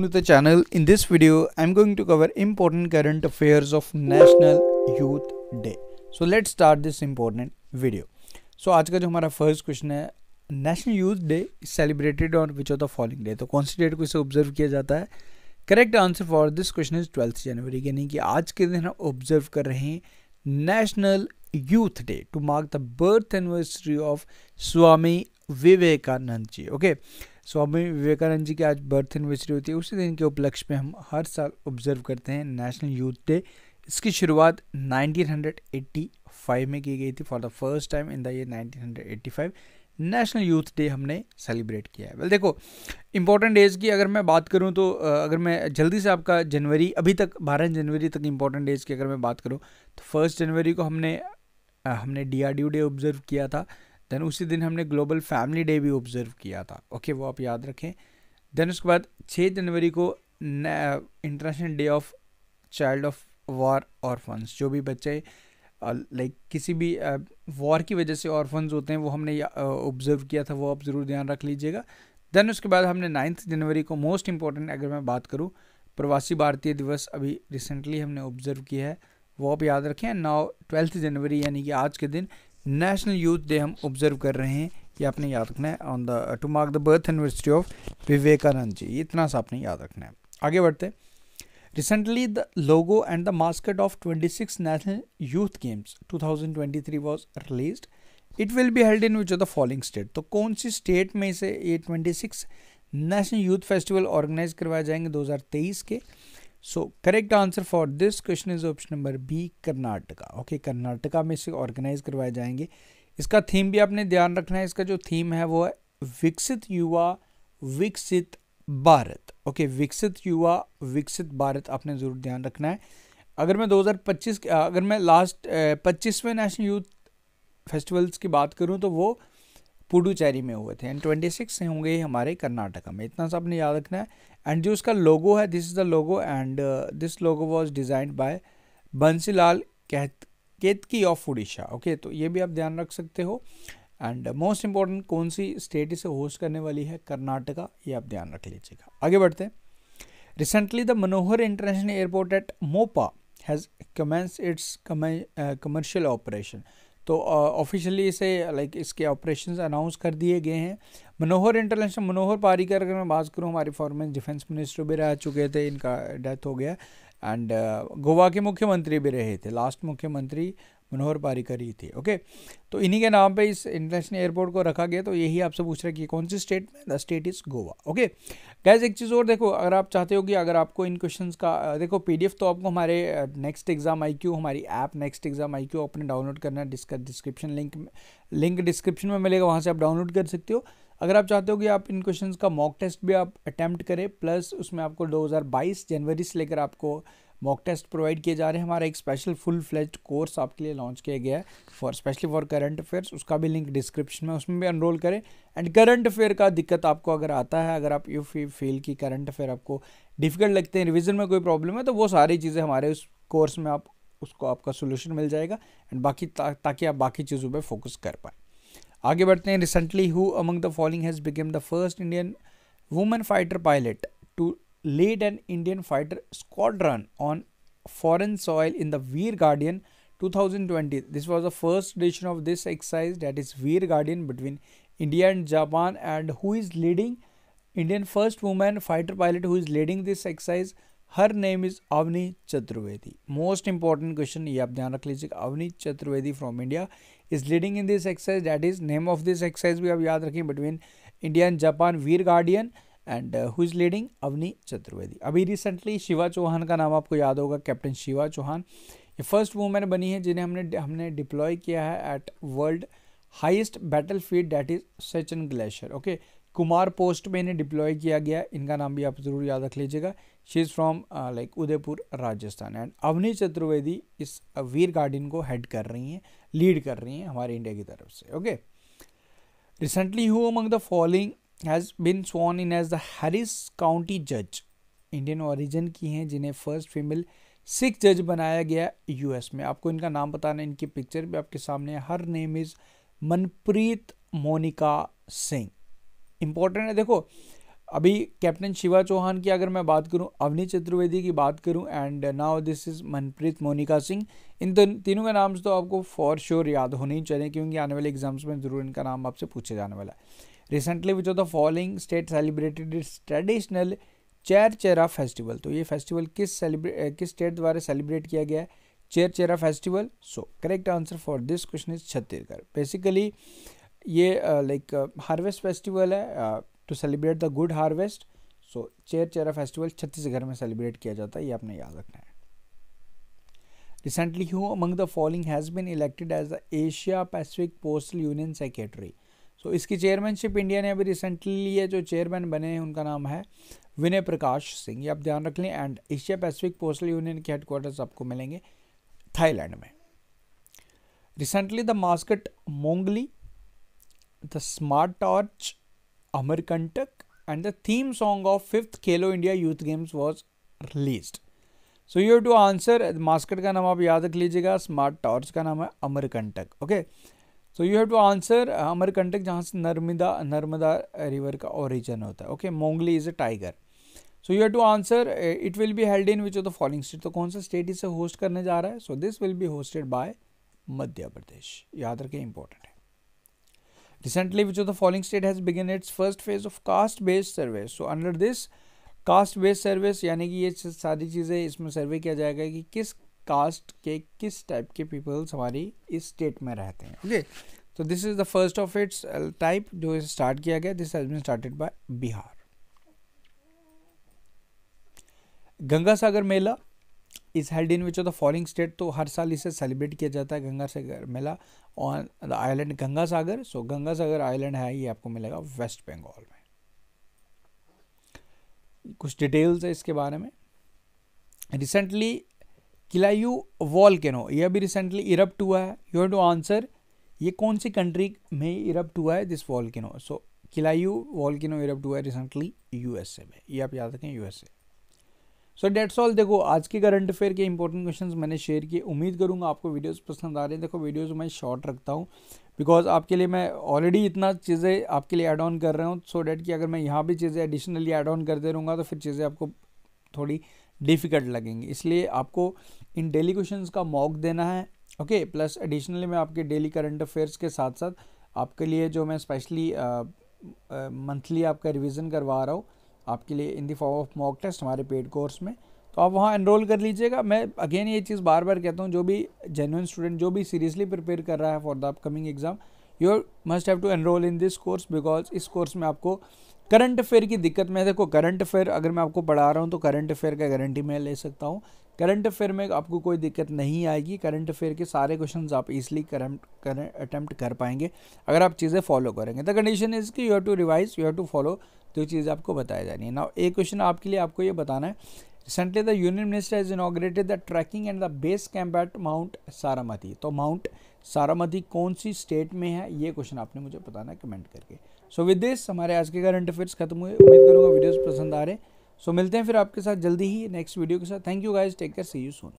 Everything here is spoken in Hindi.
To the channel. In this video, I'm going to cover important current affairs of National Youth Day. So let's start this important video. So आज का जो हमारा फर्स्ट क्वेश्चन है, national youth day celebrated on which of the following day. तो कौन सी डेट को इसे ऑब्जर्व किया जाता है? Correct answer for this question is 12 जनवरी, यानी कि आज के दिन हम ऑब्जर्व कर रहे हैं national youth day to mark the birth anniversary of Swami Vivekananda ji. Okay, Swami Vivekananda ji की आज बर्थ एनिवर्सरी होती है, उसी दिन के उपलक्ष्य में हम हर साल ऑब्जर्व करते हैं नेशनल यूथ डे। इसकी शुरुआत 1985 में की गई थी। For the first time in the year 1985 national youth day हमने सेलिब्रेट किया है। वेल देखो, इंपॉर्टेंट डेज की अगर मैं बात करूं तो अगर मैं जल्दी से आपका जनवरी अभी तक 12 जनवरी तक इंपॉर्टेंट डेज की अगर मैं बात करूं तो 1 जनवरी को हमने DRDO डे ऑब्जर्व किया था। देन उसी दिन हमने ग्लोबल फैमिली डे भी ऑब्जर्व किया था। ओके, वो आप याद रखें। देन उसके बाद 6 जनवरी को international day of child of war orphans, जो भी बच्चे लाइक किसी भी वॉर की वजह से ऑर्फन्स होते हैं वो हमने ऑब्जर्व किया था, वो आप ज़रूर ध्यान रख लीजिएगा। देन उसके बाद हमने 9 जनवरी को मोस्ट इंपॉर्टेंट अगर मैं बात करूं प्रवासी भारतीय दिवस अभी रिसेंटली हमने ऑब्जर्व किया है, वो आप याद रखें। नाउ 12 जनवरी यानी कि आज के दिन नेशनल यूथ डे हम ऑब्जर्व कर रहे हैं, ये आपने याद रखना है on the to mark the birth anniversary of Vivekananda ji. इतना सा आपने याद रखना है। आगे बढ़ते हैं। Recently, the logo and the mascot of 26 National Youth Games 2023 was released. It will be held in which of the following state? तो कौन सी स्टेट में से ये 26 नेशनल यूथ फेस्टिवल ऑर्गेनाइज करवाए जाएंगे 2023 के? So correct answer for this question is option number B, Karnataka. Okay, Karnataka में से ऑर्गेनाइज करवाए जाएंगे। इसका थीम भी आपने ध्यान रखना है। इसका जो थीम है वो है विकसित युवा विकसित भारत। ओके, विकसित युवा विकसित भारत आपने ज़रूर ध्यान रखना है। अगर मैं 2025 अगर मैं लास्ट 25वें नेशनल यूथ फेस्टिवल्स की बात करूं तो वो पुडुचेरी में हुए थे एंड 26 से होंगे हमारे कर्नाटका में। इतना सा आपने याद रखना है। एंड जो उसका लोगो है, this is the logo and this logo was designed by Bansilal Ketki of Orissa. Okay, तो ये भी आप ध्यान रख सकते हो। एंड मोस्ट इंपॉर्टेंट कौन सी स्टेट इसे होस्ट करने वाली है? कर्नाटका, ये आप ध्यान रख लीजिएगा। आगे बढ़ते हैं। Recently the Manohar international airport at Mopa has commence its commercial operation. तो ऑफिशियली इसे लाइक इसके ऑपरेशंस अनाउंस कर दिए गए हैं। मनोहर इंटरनेशनल, मनोहर पारिकर अगर मैं बात करूँ, हमारे फॉर्मर डिफेंस मिनिस्टर भी रह चुके थे, इनका डेथ हो गया। एंड गोवा के मुख्यमंत्री भी रहे थे, लास्ट मुख्यमंत्री मनोहर पारिकर ही थे। ओके, तो इन्हीं के नाम पे इस इंटरनेशनल एयरपोर्ट को रखा गया। तो यही आपसे पूछ रहा है कि कौन सी स्टेट में? The state is Goa. Okay guys, एक चीज़ और देखो, अगर आप चाहते हो कि अगर आपको इन क्वेश्चंस का देखो PDF तो आपको हमारे नेक्स्ट एग्जाम IQ, हमारी ऐप नेक्स्ट एग्जाम IQ अपने डाउनलोड करना है। डिस्क्रिप्शन लिंक डिस्क्रिप्शन में मिलेगा, वहाँ से आप डाउनलोड कर सकते हो। अगर आप चाहते हो कि आप इन क्वेश्चंस का मॉक टेस्ट भी आप अटैम्प्ट करें, प्लस उसमें आपको 2022 जनवरी से लेकर आपको मॉक टेस्ट प्रोवाइड किए जा रहे हैं। हमारा एक स्पेशल फुल फ्लेज्ड कोर्स आपके लिए लॉन्च किया गया है for specially for current affairs, उसका भी लिंक डिस्क्रिप्शन में, उसमें भी एनरोल करें। एंड करंट अफेयर का दिक्कत आपको अगर आता है, अगर आप यू फील की करंट अफेयर आपको डिफिकल्ट लगते हैं, रिवीजन में कोई प्रॉब्लम है, तो वो सारी चीज़ें हमारे उस कोर्स में आप उसको आपका सोल्यूशन मिल जाएगा। एंड बाकी ताकि आप बाकी चीज़ों पर फोकस कर पाए। आगे बढ़ते हैं। Recently who among the following has become the first Indian women fighter pilot to lead an Indian fighter squadron on foreign soil in the Veer Guardian 2020. This was the first edition of this exercise, that is Veer Guardian, between India and Japan. And who is leading? Indian first woman fighter pilot who is leading this exercise, her name is Avni Chaturvedi. Most important question, ये आप ध्यान रख लीजिएगा। Avni Chaturvedi from India is leading in this exercise. That is name of this exercise भी आप याद रखें, between India and Japan, Veer Guardian. And who is leading? Avani Chaturvedi. अभी रिसेंटली शिवा चौहान का नाम आपको याद होगा, कैप्टन शिवा चौहान। ये फर्स्ट वुमेन बनी है जिन्हें हमने डिप्लॉय किया है at world highest battlefield, that is Siachen glacier. Okay, Kumar post में इन्हें डिप्लॉय किया गया। इनका नाम भी आप ज़रूर याद रख लीजिएगा। She is from like Udaipur Rajasthan. And Avani Chaturvedi इस वीर गार्डियन को हेड कर रही हैं, लीड कर रही हैं हमारे इंडिया की तरफ से। Okay, recently who among the following has been sworn in as the Harris County Judge? Indian origin की हैं जिन्हें फर्स्ट फीमेल सिख जज बनाया गया US में। आपको इनका नाम बताना, इनकी पिक्चर भी आपके सामने है। Her name is Manpreet Monika Singh. Important है, देखो अभी कैप्टन शिवा चौहान की अगर मैं बात करूं, अवनी चतुर्वेदी की बात करूं, and now this is Manpreet Monika Singh. इन तीनों के नाम तो आपको फॉर श्योर याद होने ही चाहिए, क्योंकि आने वाले एग्जाम्स में जरूर इनका नाम आपसे पूछे जाने वाला है। Recently which of the following state celebrated its traditional Cherchera festival. तो ये फेस्टिवल किस स्टेट द्वारा सेलिब्रेट किया गया है? Cherchera festival. So correct answer for this question is Chhattisgarh. Basically ये लाइक हार्वेस्ट फेस्टिवल है to celebrate the good harvest. So Cherchera festival Chhattisgarh में सेलिब्रेट किया जाता है, ये आपने याद रखना है। Recently who among the following has been elected as the Asia Pacific postal union secretary. So इसकी चेयरमैनशिप इंडिया ने अभी रिसेंटली लिए, जो चेयरमैन बने हैं उनका नाम है विनय प्रकाश सिंह, ये आप ध्यान रख लें। And Asia Pacific postal union के हेडक्वार्टर्स आपको मिलेंगे थाईलैंड में। Recently the mascot Mowgli, the smart torch, Amarkantak and the theme song of 5th Khelo India Youth Games was released. So you have to answer, mascot का नाम आप याद रख लीजिएगा, स्मार्ट टॉर्च का नाम है Amarkantak. Okay, so you have to answer Amarkantak, जहाँ से नर्मदा रिवर का ओरिजिन होता है। Okay, Mongli is a tiger. So you have to answer it will be held in which of the following state. तो कौन सा स्टेट इसे होस्ट करने जा रहा है? So this will be hosted by Madhya Pradesh, याद रखें, इंपॉर्टेंट है। Recently, which of the following state has begun its first phase of caste-based survey? So under this caste-based surveys, यानी कि ये सारी चीज़ें इसमें सर्वे किया जाएगा कि किस कास्ट के किस टाइप के पीपल्स हमारी इस स्टेट में रहते हैं। ओके, तो this is the first of its type जो स्टार्ट किया गया। This has been started by Bihar. Ganga Sagar Mela is held in which of the following state. तो हर साल इसे सेलिब्रेट किया जाता है Ganga Sagar Mela on the island Ganga Sagar. So Ganga Sagar island है, ये आपको मिलेगा वेस्ट बंगाल में। कुछ डिटेल्स है इसके बारे में। रिसेंटली किलायू वॉल्केनो, ये अभी रिसेंटली इरप्ट हुआ है। यू हैव टू आंसर, ये कौन सी कंट्री में इरप्ट हुआ है this volcano? So किलायू volcano erupt हुआ है रिसेंटली यूएसए में, ये आप याद रखें, यूएसए। So that's all. देखो आज के करंट अफेयर के इंपॉर्टेंट क्वेश्चंस मैंने शेयर किए। उम्मीद करूंगा आपको वीडियोस पसंद आ रहे हैं। देखो वीडियोस मैं शॉर्ट रखता हूं बिकॉज आपके लिए मैं ऑलरेडी इतना चीज़ें आपके लिए ऐड ऑन कर रहा हूं, सो डैट कि अगर मैं यहाँ भी चीज़ें एडिशनली ऐड ऑन करते रहूँगा तो फिर चीज़ें आपको थोड़ी डिफ़िकल्ट लगेंगी। इसलिए आपको इन डेली क्वेश्चंस का मॉक देना है। ओके, प्लस एडिशनली मैं आपके डेली करंट अफेयर्स के साथ साथ आपके लिए जो मैं स्पेशली मंथली आपका रिविज़न करवा रहा हूँ आपके लिए in the form of mock test हमारे पेड कोर्स में, तो आप वहाँ एनरोल कर लीजिएगा। मैं अगेन ये चीज़ बार बार कहता हूँ, जो भी जेन्युइन स्टूडेंट जो भी सीरियसली प्रिपेयर कर रहा है for the upcoming exam, you must have to enrol in this course because इस कोर्स में आपको करंट अफेयर की दिक्कत में, देखो करंट अफेयर अगर मैं आपको पढ़ा रहा हूँ तो करंट अफेयर का गारंटी मैं ले सकता हूँ। करंट अफेयर में आपको कोई दिक्कत नहीं आएगी। करंट अफेयर के सारे क्वेश्चंस आप इजीली अटेम्प्ट कर पाएंगे अगर आप चीज़ें फॉलो करेंगे। द कंडीशन इज कि you have to revise, you have to follow जो चीज़ आपको बताई जानी है। नाउ एक क्वेश्चन आपके लिए आपको ये बताना है, recently the union minister has inaugurated the trekking and the base camp at mount Saramati. तो माउंट सारामती कौन सी स्टेट में है, ये क्वेश्चन आपने मुझे बताना है कमेंट करके। सो विद दिस हमारे आज के करंट अफेयर्स खत्म हुए। उम्मीद करूँगा वीडियोस पसंद आ रहे। सो मिलते हैं फिर आपके साथ जल्दी ही नेक्स्ट वीडियो के साथ। Thank you guys, take care, see you soon.